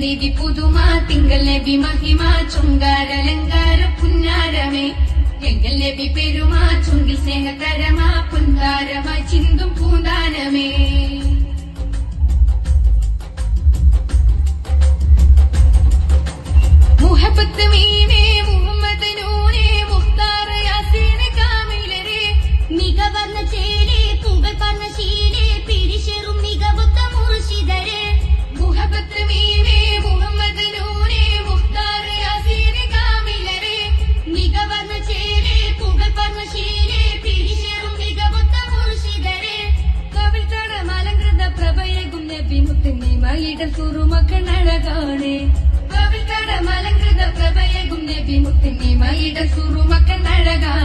നീതി പുതുമ തിങ്കൾ നബി മഹിമ ചുങ്കാരലങ്കാര പുന്നാരമേ എങ്കൽ നബി പെരുമ ചുങ്കിൽ സ്നേഹതരമ പുന്താരമായി ചിന്തും പൂന്താനമേ മുഹബത്ത് മീമേ മുഹമ്മദ് നൂരേ മുഖ്താർ യാസീൻ കാമിലരേ മികവർന്ന ചേലേ പുകൾ പറഞ്ഞ ശീലേ പിരിശെറും മികവുത്ത മുർഷിദരേ മുഹബത്ത് മീമേ മുഹമ്മദ് നൂരേ മുഖ്താർ യാസീൻ കാമിലരേ മികവർന്ന ചേലേ പുകൾ പറഞ്ഞ ശീലേ പിരിശെറും മികവുത്ത മുർഷിദരേ കവിതട മലങ്കൃത പ്രഭയകും നബി മുത്തങ്ങി മയിടൽ കുറുമക്കനഴകാണേ കവിതട മലങ്കൃത പ്രഭയകും നബി മുത്തങ്ങി മയിടൽ കുറുമക്കനഴകാണേ